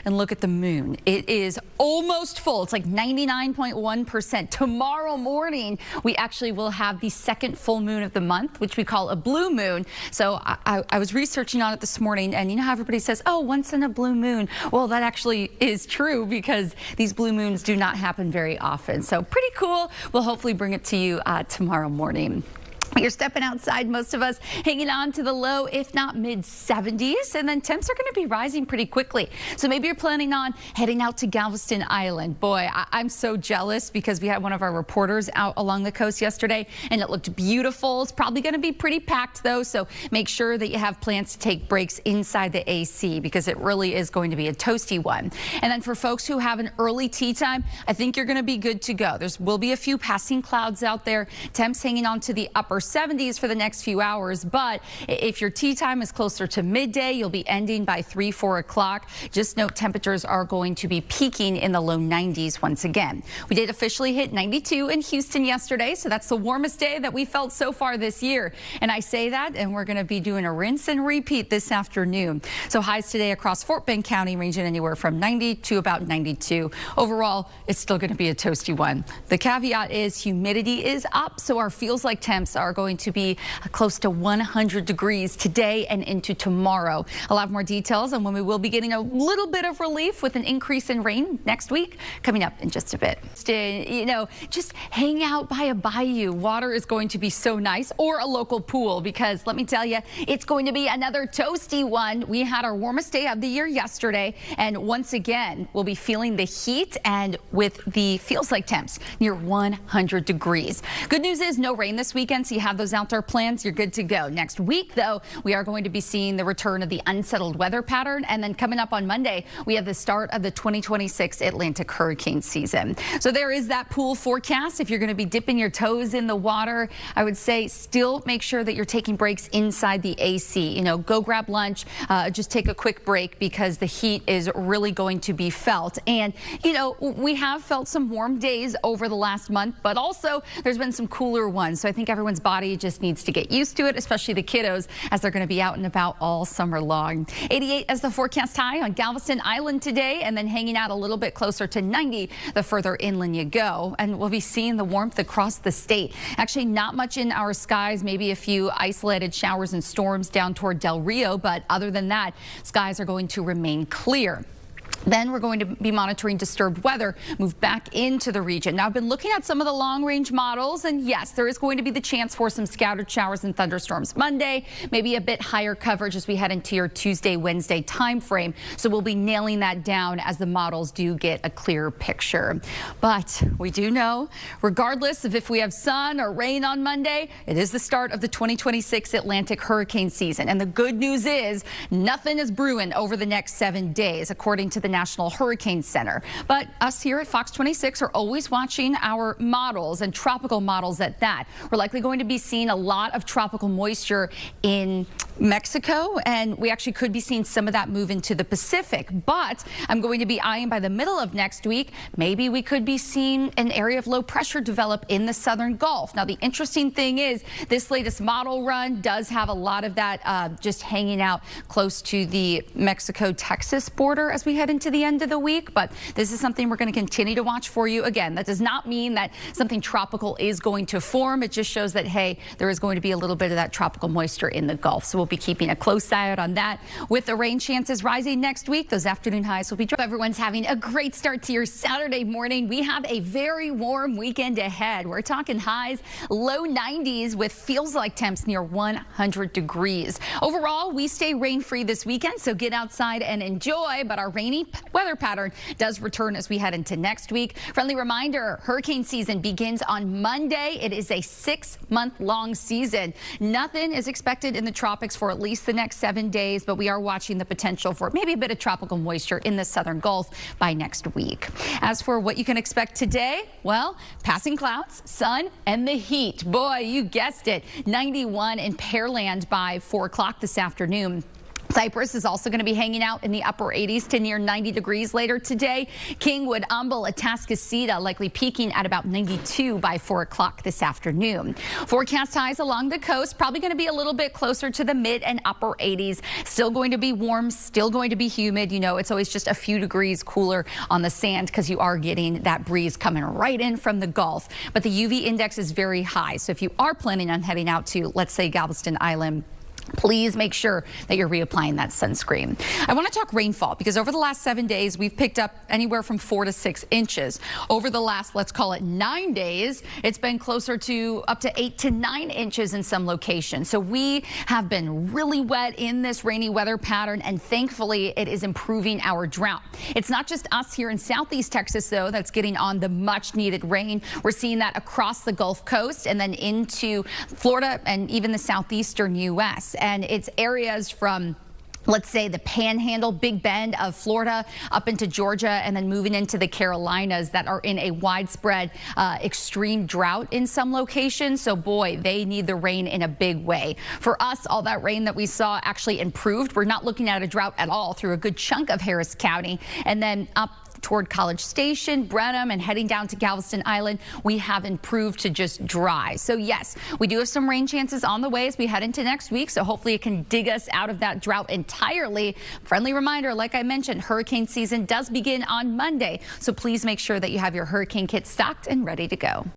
and look at the moon. It is almost full. It's like 99.1%. Tomorrow morning, we actually will have the second full moon of the month, which we call a blue moon. So I was researching on it this morning, and you know how everybody says, oh, once in a blue moon. Well, that actually is true because these blue moons do not happen very often. So pretty cool. We'll hopefully bring it to you tomorrow morning. You're stepping outside, most of us hanging on to the low, if not mid 70s, and then temps are going to be rising pretty quickly. So maybe you're planning on heading out to Galveston Island. Boy, I'm so jealous because we had one of our reporters out along the coast yesterday and it looked beautiful. It's probably going to be pretty packed though, so make sure that you have plans to take breaks inside the AC because it really is going to be a toasty one. And then for folks who have an early tea time, I think you're going to be good to go. There will be a few passing clouds out there, temps hanging on to the upper 70s for the next few hours, but if your tea time is closer to midday, you'll be ending by 3-4 o'clock. Just note temperatures are going to be peaking in the low 90s once again. We did officially hit 92 in Houston yesterday, so that's the warmest day that we felt so far this year. And I say that, and we're going to be doing a rinse and repeat this afternoon. So highs today across Fort Bend County ranging anywhere from 90 to about 92. Overall, it's still going to be a toasty one. The caveat is humidity is up, so our feels like temps are going to be close to 100 degrees today and into tomorrow. I'll have more details on when we will be getting a little bit of relief with an increase in rain next week coming up in just a bit. You know, just hang out by a bayou. Water is going to be so nice, or a local pool, because let me tell you, it's going to be another toasty one. We had our warmest day of the year yesterday, and once again, we'll be feeling the heat and with the feels like temps near 100 degrees. Good news is no rain this weekend, so you have those outdoor plans, you're good to go. Next week, though, we are going to be seeing the return of the unsettled weather pattern. And then coming up on Monday, we have the start of the 2026 Atlantic hurricane season. So there is that pool forecast. If you're going to be dipping your toes in the water, I would say still make sure that you're taking breaks inside the AC. You know, go grab lunch, just take a quick break because the heat is really going to be felt. And, you know, we have felt some warm days over the last month, but also there's been some cooler ones. So I think everyone's body just needs to get used to it, especially the kiddos, as they're going to be out and about all summer long. 88 as the forecast high on Galveston Island today, and then hanging out a little bit closer to 90 the further inland you go. And we'll be seeing the warmth across the state. Actually, not much in our skies, maybe a few isolated showers and storms down toward Del Rio, but other than that, skies are going to remain clear. Then we're going to be monitoring disturbed weather move back into the region. Now, I've been looking at some of the long-range models, and yes, there is going to be the chance for some scattered showers and thunderstorms Monday, maybe a bit higher coverage as we head into your Tuesday, Wednesday time frame. So we'll be nailing that down as the models do get a clearer picture. But we do know, regardless of if we have sun or rain on Monday, it is the start of the 2026 Atlantic hurricane season. And the good news is nothing is brewing over the next 7 days, according to the National Hurricane Center. But us here at Fox 26 are always watching our models, and tropical models at that. We're likely going to be seeing a lot of tropical moisture in Mexico, and we actually could be seeing some of that move into the Pacific. But I'm going to be eyeing by the middle of next week, maybe we could be seeing an area of low pressure develop in the southern Gulf. Now, the interesting thing is this latest model run does have a lot of that just hanging out close to the Mexico-Texas border as we head into the end of the week. But this is something we're going to continue to watch for you. Again, that does not mean that something tropical is going to form. It just shows that, hey, there is going to be a little bit of that tropical moisture in the Gulf. So we'll be keeping a close eye out on that. With the rain chances rising next week, those afternoon highs will be dry. Everyone's having a great start to your Saturday morning. We have a very warm weekend ahead. We're talking highs, low 90s with feels like temps near 100 degrees. Overall, we stay rain-free this weekend, so get outside and enjoy, but our rainy weather pattern does return as we head into next week. Friendly reminder, hurricane season begins on Monday. It is a 6-month-long season. Nothing is expected in the tropics for at least the next 7 days, but we are watching the potential for maybe a bit of tropical moisture in the southern Gulf by next week. As for what you can expect today, well, passing clouds, sun, and the heat. Boy, you guessed it, 91 in Pearland by 4 o'clock this afternoon. Cypress is also going to be hanging out in the upper 80s to near 90 degrees later today. Kingwood, Humble, Atascocita likely peaking at about 92 by 4 o'clock this afternoon. Forecast highs along the coast probably going to be a little bit closer to the mid and upper 80s. Still going to be warm, still going to be humid. You know, it's always just a few degrees cooler on the sand because you are getting that breeze coming right in from the Gulf. But the UV index is very high. So if you are planning on heading out to, let's say, Galveston Island, please make sure that you're reapplying that sunscreen. I want to talk rainfall because over the last 7 days, we've picked up anywhere from 4 to 6 inches. Over the last, let's call it 9 days, it's been closer to up to 8 to 9 inches in some locations. So we have been really wet in this rainy weather pattern, and thankfully it is improving our drought. It's not just us here in Southeast Texas, though, that's getting on the much needed rain. We're seeing that across the Gulf Coast and then into Florida and even the southeastern U.S. And it's areas from, let's say, the Panhandle, Big Bend of Florida up into Georgia and then moving into the Carolinas that are in a widespread extreme drought in some locations. So boy, they need the rain in a big way. For us, all that rain that we saw actually improved. We're not looking at a drought at all through a good chunk of Harris County, and then up toward College Station, Brenham, and heading down to Galveston Island, we have improved to just dry. So yes, we do have some rain chances on the way as we head into next week, so hopefully it can dig us out of that drought entirely. Friendly reminder, like I mentioned, hurricane season does begin on Monday, so please make sure that you have your hurricane kit stocked and ready to go.